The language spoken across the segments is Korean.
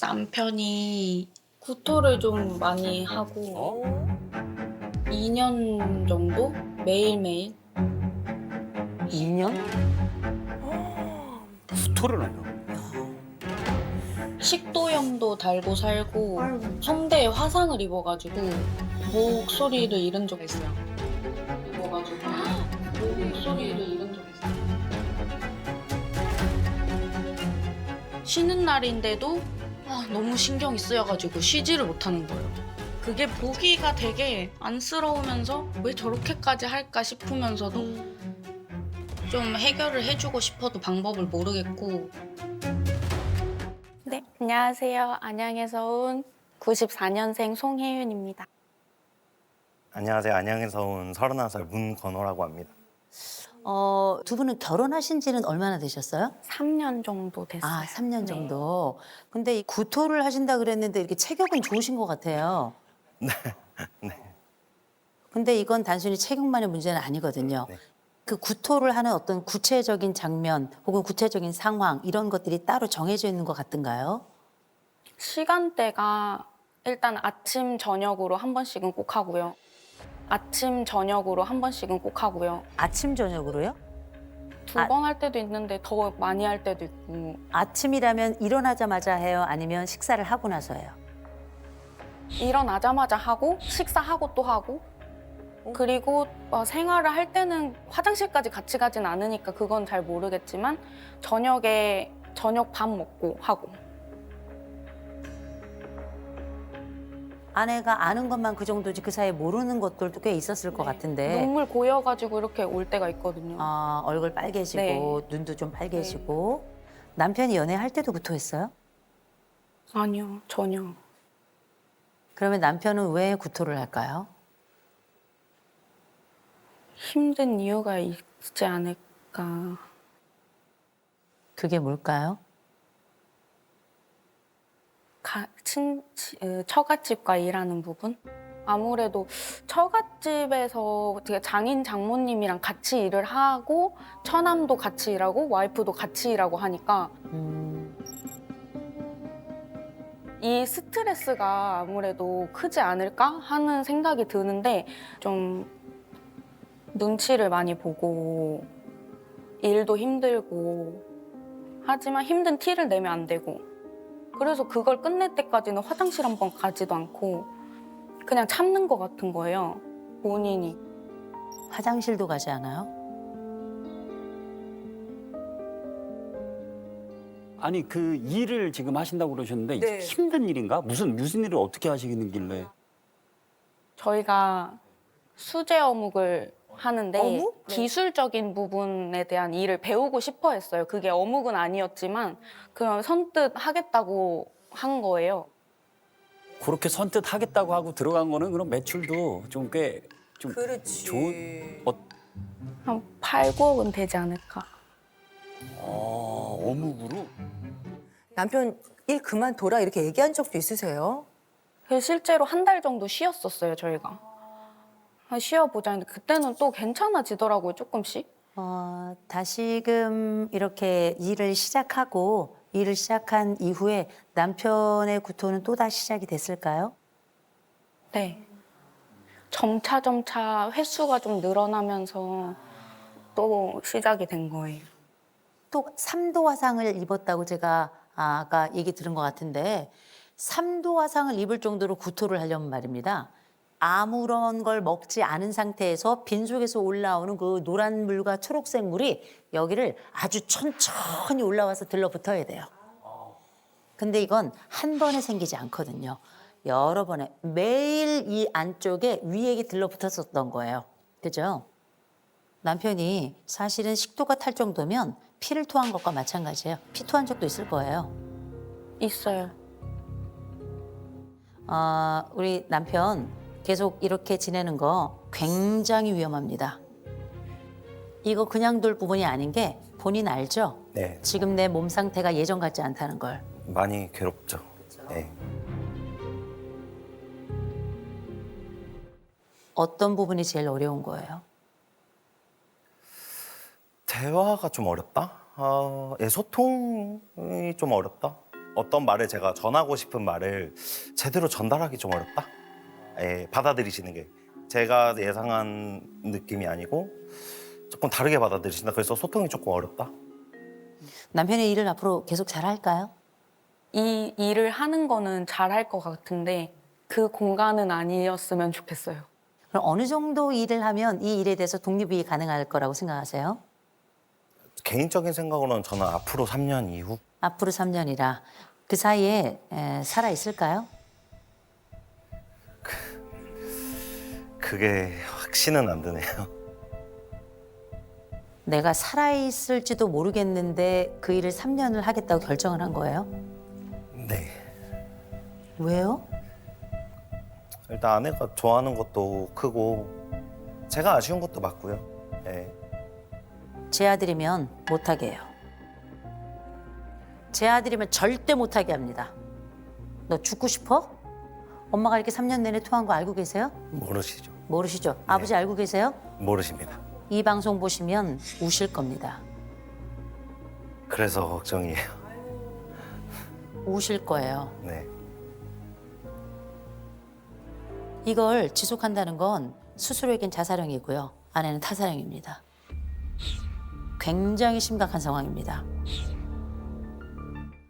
남편이 구토를 좀 많이 하고 2년 정도 매일매일 2년? 구토를 하냐? 식도염도 달고 살고 성대에 화상을 입어가지고 목소리를 잃은 적이 있어요. 목소리를 잃은 적이 있어요. 쉬는 날인데도 너무 신경이 쓰여가지고 쉬지를 못하는 거예요. 그게 보기가 되게 안쓰러우면서 왜 저렇게까지 할까 싶으면서도 좀 해결을 해주고 싶어도 방법을 모르겠고. 네, 안녕하세요. 안양에서 온 94년생 송혜윤입니다. 안녕하세요. 안양에서 온 31살 문건호라고 합니다. 두 분은 결혼하신 지는 얼마나 되셨어요? 3년 정도 됐어요. 아, 3년 네. 정도. 근데 이 구토를 하신다 그랬는데 이렇게 체격은 좋으신 것 같아요. 네. 근데 이건 단순히 체격만의 문제는 아니거든요. 네. 그 구토를 하는 어떤 구체적인 장면 혹은 구체적인 상황 이런 것들이 따로 정해져 있는 것 같던가요? 시간대가 일단 아침, 저녁으로 한 번씩은 꼭 하고요. 아침, 저녁으로 한 번씩은 꼭 하고요. 아침 저녁으로요? 두 아. 번 할 때도 있는데 더 많이 할 때도 있고. 아침이라면 일어나자마자 해요? 아니면 식사를 하고 나서 해요? 일어나자마자 하고 식사하고 또 하고 그리고 생활을 할 때는 화장실까지 같이 가진 않으니까 그건 잘 모르겠지만 저녁에 저녁 밥 먹고 하고. 아내가 아는 것만 그 정도지 그 사이에 모르는 것들도 꽤 있었을 것 같은데 눈물 고여가지고 이렇게 올 때가 있거든요. 얼굴 빨개지고 네. 눈도 좀 빨개지고 남편이 연애할 때도 구토했어요? 아니요, 전혀. 그러면 남편은 왜 구토를 할까요? 힘든 이유가 있지 않을까. 그게 뭘까요? 처갓집과 일하는 부분? 아무래도 처갓집에서 되게 장인 장모님이랑 같이 일을 하고 처남도 같이 일하고 와이프도 같이 일하고 하니까 이 스트레스가 아무래도 크지 않을까 하는 생각이 드는데 좀 눈치를 많이 보고 일도 힘들고 하지만 힘든 티를 내면 안 되고 그래서 그걸 끝낼 때까지는 화장실 한 번 가지도 않고 그냥 참는 것 같은 거예요, 본인이. 화장실도 가지 않아요? 아니 그 일을 지금 하신다고 그러셨는데 네. 힘든 일인가? 무슨 일을 어떻게 하시는 길래? 저희가 수제 어묵을 하는데 어묵? 네. 기술적인 부분에 대한 일을 배우고 싶어 했어요. 그게 어묵은 아니었지만 그냥 선뜻 하겠다고 한 거예요. 그렇게 선뜻 하겠다고 하고 들어간 거는 그럼 매출도 좀 꽤 좀 그렇지. 좋은 한 8, 9억은 되지 않을까. 어묵으로? 남편 일 그만둬라 이렇게 얘기한 적도 있으세요? 그래서 실제로 한 달 정도 쉬었었어요, 저희가. 쉬어보자 했는데 그때는 또 괜찮아지더라고요, 조금씩. 다시금 이렇게 일을 시작한 이후에 남편의 구토는 또 다시 시작이 됐을까요? 네. 점차 횟수가 좀 늘어나면서 또 시작이 된 거예요. 또 3도 화상을 입었다고 제가 아까 얘기 들은 것 같은데 3도 화상을 입을 정도로 구토를 하려면 말입니다. 아무런 걸 먹지 않은 상태에서 빈속에서 올라오는 그 노란 물과 초록색 물이 여기를 아주 천천히 올라와서 들러붙어야 돼요. 근데 이건 한 번에 생기지 않거든요. 여러 번에 매일 이 안쪽에 위액이 들러붙었었던 거예요. 그죠? 남편이 사실은 식도가 탈 정도면 피를 토한 것과 마찬가지예요. 피 토한 적도 있을 거예요. 있어요. 우리 남편 계속 이렇게 지내는 거 굉장히 위험합니다. 이거 그냥 둘 부분이 아닌 게 본인 알죠? 네. 지금 내 몸 상태가 예전 같지 않다는 걸. 많이 괴롭죠. 네. 어떤 부분이 제일 어려운 거예요? 대화가 좀 어렵다? 소통이 좀 어렵다? 어떤 말을 제가 전하고 싶은 말을 제대로 전달하기 좀 어렵다. 예, 받아들이시는 게 제가 예상한 느낌이 아니고 조금 다르게 받아들이신다. 그래서 소통이 조금 어렵다. 남편의 일을 앞으로 계속 잘 할까요? 이 일을 하는 거는 잘할 것 같은데 그 공간은 아니었으면 좋겠어요. 그럼 어느 정도 일을 하면 이 일에 대해서 독립이 가능할 거라고 생각하세요? 개인적인 생각으로는 저는 앞으로 3년 이후 앞으로 3년이라 그 사이에 살아 있을까요? 그게 확신은 안 드네요. 내가 살아 있을지도 모르겠는데 그 일을 3년을 하겠다고 결정을 한 거예요? 네. 왜요? 일단 아내가 좋아하는 것도 크고 제가 아쉬운 것도 맞고요. 예. 제 아들이면 못하게 해요. 제 아들이면 절대 못하게 합니다. 너 죽고 싶어? 엄마가 이렇게 3년 내내 토한 거 알고 계세요? 모르시죠? 모르시죠? 아버지 알고 계세요? 모르십니다. 이 방송 보시면 우실 겁니다. 그래서 걱정이에요. 우실 거예요. 네. 이걸 지속한다는 건 스스로에겐 자살행위고요. 아내는 타살행위입니다. 굉장히 심각한 상황입니다.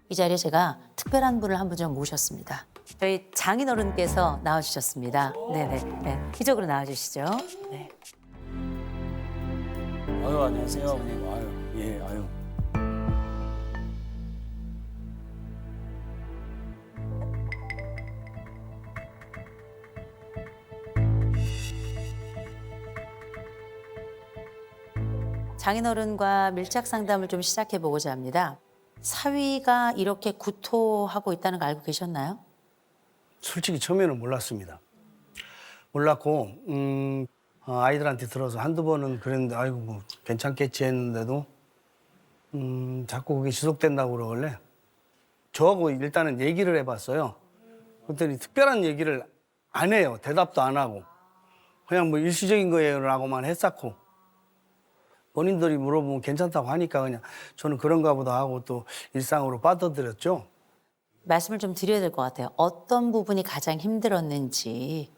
이 자리에 제가 특별한 분을 한 분 좀 모셨습니다. 저희 장인어른께서 나와주셨습니다. 네네. 네. 이쪽으로 나와주시죠. 네. 아유, 안녕하세요, 어머님. 아유, 예, 아유. 장인어른과 밀착 상담을 좀 시작해 보고자 합니다. 사위가 이렇게 구토하고 있다는 거 알고 계셨나요? 솔직히 처음에는 몰랐습니다. 몰랐고 아이들한테 들어서 한두 번은 그랬는데 아이고 뭐 괜찮겠지 했는데도 자꾸 그게 지속된다고 그러길래 저하고 일단은 얘기를 해봤어요. 그랬더니 특별한 얘기를 안 해요. 대답도 안 하고 그냥 뭐 일시적인 거예요라고만 했었고 본인들이 물어보면 괜찮다고 하니까 그냥 저는 그런가 보다 하고 또 일상으로 빠져들었죠. 말씀을 좀 드려야 될 것 같아요. 어떤 부분이 가장 힘들었는지.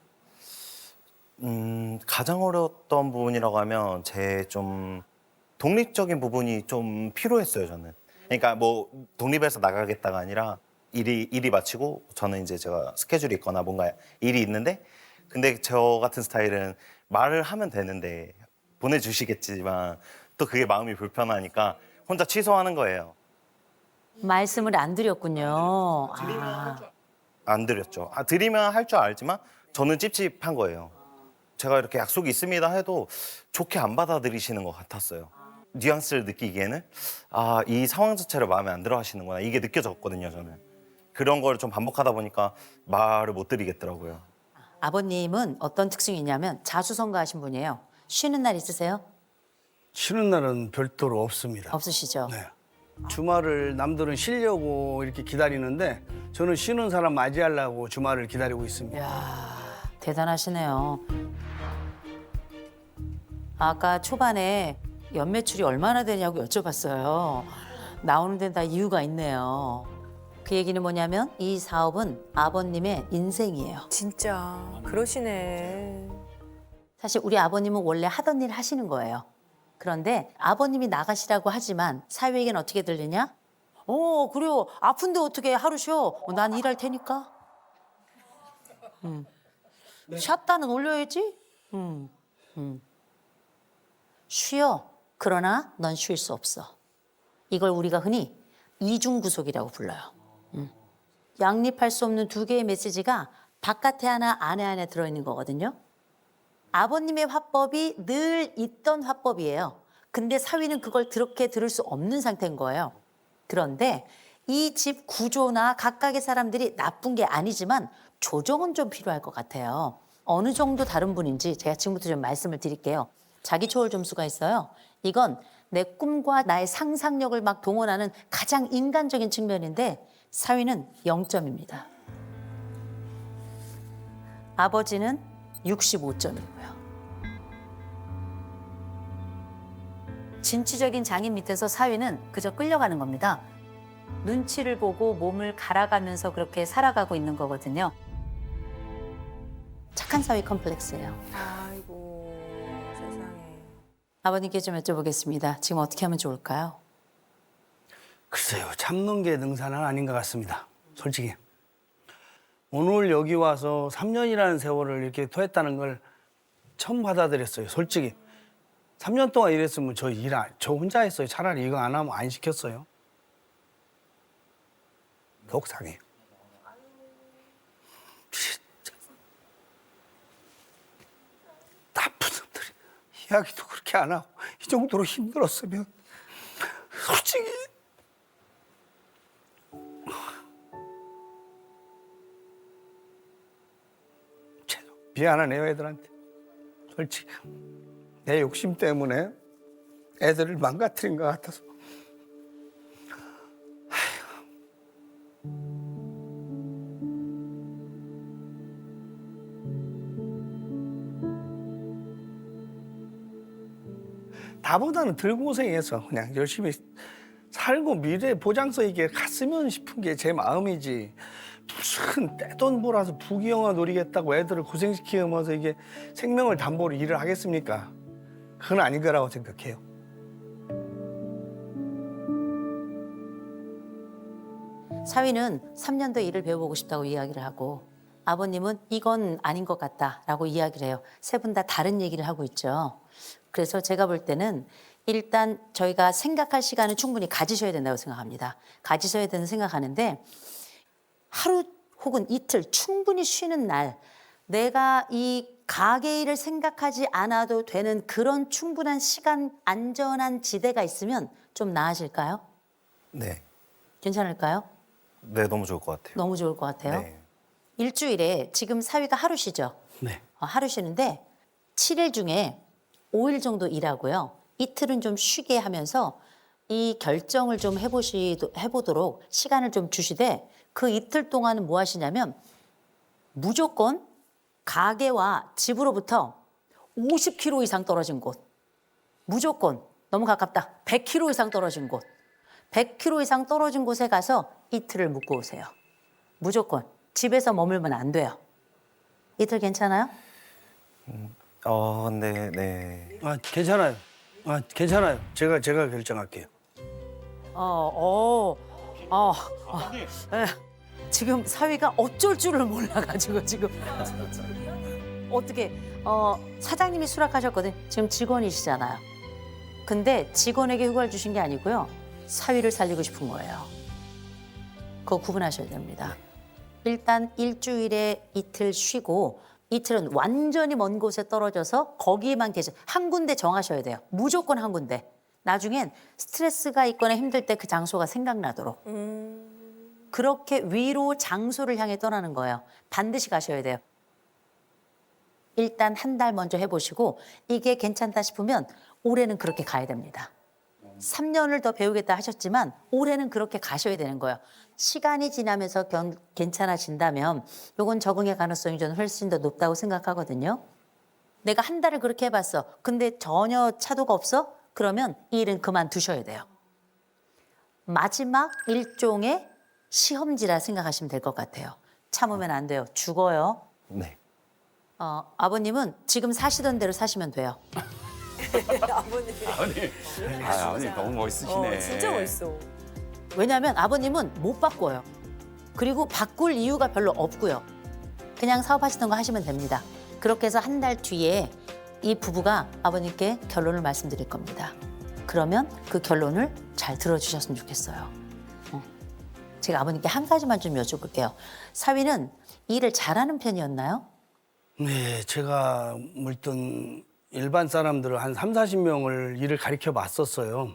가장 어려웠던 부분이라고 하면 제 좀 독립적인 부분이 좀 필요했어요, 저는. 그러니까 뭐 독립해서 나가겠다가 아니라 일이 마치고 저는 이제 제가 스케줄이 있거나 뭔가 일이 있는데 근데 저 같은 스타일은 말을 하면 되는데 보내주시겠지만 또 그게 마음이 불편하니까 혼자 취소하는 거예요. 말씀을 안 드렸군요. 안 드렸죠. 드리면 할 줄 알지만 저는 찝찝한 거예요. 제가 이렇게 약속이 있습니다 해도 좋게 안 받아들이시는 것 같았어요. 뉘앙스를 느끼기에는 이 상황 자체를 마음에 안 들어 하시는구나 이게 느껴졌거든요, 저는. 그런 걸 좀 반복하다 보니까 말을 못 드리겠더라고요. 아버님은 어떤 특징이 있냐면 자수성가하신 분이에요. 쉬는 날 있으세요? 쉬는 날은 별도로 없습니다. 없으시죠? 네. 주말을 남들은 쉬려고 이렇게 기다리는데 저는 쉬는 사람 맞이하려고 주말을 기다리고 있습니다. 이야, 대단하시네요. 아까 초반에 연매출이 얼마나 되냐고 여쭤봤어요. 나오는 데는 다 이유가 있네요. 그 얘기는 뭐냐면 이 사업은 아버님의 인생이에요. 진짜 그러시네. 사실 우리 아버님은 원래 하던 일 하시는 거예요. 그런데 아버님이 나가시라고 하지만 사위에겐 어떻게 들리냐? 그래요. 아픈데 어떻게 하루 쉬어? 난 일할 테니까. 쉬었다는 올려야지. 쉬어. 그러나 넌 쉴 수 없어. 이걸 우리가 흔히 이중구속이라고 불러요. 양립할 수 없는 두 개의 메시지가 바깥에 하나 안에 하나 들어있는 거거든요. 아버님의 화법이 늘 있던 화법이에요. 근데 사위는 그걸 그렇게 들을 수 없는 상태인 거예요. 그런데 이 집 구조나 각각의 사람들이 나쁜 게 아니지만 조정은 좀 필요할 것 같아요. 어느 정도 다른 분인지 제가 지금부터 좀 말씀을 드릴게요. 자기 초월 점수가 있어요. 이건 내 꿈과 나의 상상력을 막 동원하는 가장 인간적인 측면인데 사위는 0점입니다. 아버지는 65점이고요. 진취적인 장인 밑에서 사위는 그저 끌려가는 겁니다. 눈치를 보고 몸을 갈아가면서 그렇게 살아가고 있는 거거든요. 착한 사위 컴플렉스예요. 아이고 세상에. 아버님께 좀 여쭤보겠습니다. 지금 어떻게 하면 좋을까요? 글쎄요, 참는 게 능사는 아닌 것 같습니다. 솔직히. 오늘 여기 와서 3년이라는 세월을 이렇게 토했다는 걸 처음 받아들였어요. 솔직히. 3년 동안 일했으면 저 혼자 했어요. 차라리 이거 안 하면 안 시켰어요. 속상해. 진짜. 나쁜 놈들이 이야기도 그렇게 안 하고 이 정도로 힘들었으면 솔직히 미안하네요, 애들한테. 솔직히 내 욕심 때문에 애들을 망가뜨린 것 같아서. 나보다는 덜 고생해서 그냥 열심히 살고 미래 보장서 있게 갔으면 싶은 게 제 마음이지. 무슨 떼돈 벌어서 부귀영화 노리겠다고 애들을 고생시키면서 이게 생명을 담보로 일을 하겠습니까? 그건 아닌 거라고 생각해요. 사위는 3년 더 일을 배워보고 싶다고 이야기를 하고 아버님은 이건 아닌 것 같다라고 이야기를 해요. 세 분 다 다른 얘기를 하고 있죠. 그래서 제가 볼 때는 일단 저희가 생각할 시간은 충분히 가지셔야 된다고 생각합니다. 가지셔야 된다고 생각하는데 하루 혹은 이틀 충분히 쉬는 날 내가 이 가게 일을 생각하지 않아도 되는 그런 충분한 시간, 안전한 지대가 있으면 좀 나아질까요? 네. 괜찮을까요? 네, 너무 좋을 것 같아요. 너무 좋을 것 같아요. 네. 일주일에 지금 사위가 하루 쉬죠? 네. 하루 쉬는데 7일 중에 5일 정도 일하고요. 이틀은 좀 쉬게 하면서 이 결정을 좀 해보도록 시간을 좀 주시되 그 이틀 동안은 뭐 하시냐면 무조건 가게와 집으로부터 50km 이상 떨어진 곳, 무조건 너무 가깝다. 100km 이상 떨어진 곳, 100km 이상 떨어진 곳에 가서 이틀을 묵고 오세요. 무조건 집에서 머물면 안 돼요. 이틀 괜찮아요? 네, 네. 괜찮아요. 괜찮아요. 제가 결정할게요. 예. 지금 사위가 어쩔 줄을 몰라가지고 지금 어떻게 사장님이 수락하셨거든. 지금 직원이시잖아요. 근데 직원에게 휴가를 주신 게 아니고요. 사위를 살리고 싶은 거예요. 그거 구분하셔야 됩니다. 일단 일주일에 이틀 쉬고 이틀은 완전히 먼 곳에 떨어져서 거기에만 계셔. 한 군데 정하셔야 돼요. 무조건 한 군데. 나중엔 스트레스가 있거나 힘들 때 그 장소가 생각나도록. 그렇게 위로 장소를 향해 떠나는 거예요. 반드시 가셔야 돼요. 일단 한 달 먼저 해보시고 이게 괜찮다 싶으면 올해는 그렇게 가야 됩니다. 3년을 더 배우겠다 하셨지만 올해는 그렇게 가셔야 되는 거예요. 시간이 지나면서 괜찮아진다면 이건 적응의 가능성이 저는 훨씬 더 높다고 생각하거든요. 내가 한 달을 그렇게 해봤어. 근데 전혀 차도가 없어? 그러면 이 일은 그만두셔야 돼요. 마지막 일종의 시험지라 생각하시면 될 것 같아요. 참으면 안 돼요. 죽어요. 네. 아버님은 지금 사시던 대로 사시면 돼요. 아버님 너무 멋있으시네. 진짜 멋있어. 왜냐하면 아버님은 못 바꿔요. 그리고 바꿀 이유가 별로 없고요. 그냥 사업하시던 거 하시면 됩니다. 그렇게 해서 한 달 뒤에 이 부부가 아버님께 결론을 말씀드릴 겁니다. 그러면 그 결론을 잘 들어주셨으면 좋겠어요. 제가 아버님께 한 가지만 좀 여쭤볼게요. 사위는 일을 잘하는 편이었나요? 네, 제가 물론 일반 사람들을 한 3, 40명을 일을 가르쳐 봤었어요.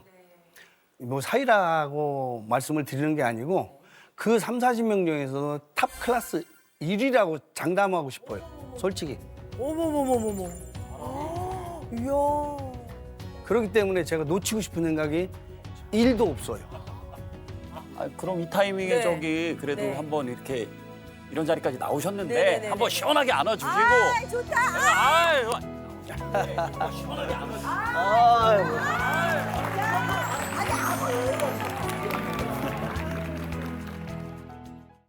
뭐 사이라고 말씀을 드리는 게 아니고 그 3, 40명 중에서 탑 클래스 1위라고 장담하고 싶어요. 솔직히. 어머머머머머. 이야. 그렇기 때문에 제가 놓치고 싶은 생각이 1도 없어요. 그럼 이 타이밍에 네. 저기 그래도 네. 한번 이렇게 이런 자리까지 나오셨는데 네네네네. 한번 시원하게 안아주시고. 아, 좋다. 아유, 아유.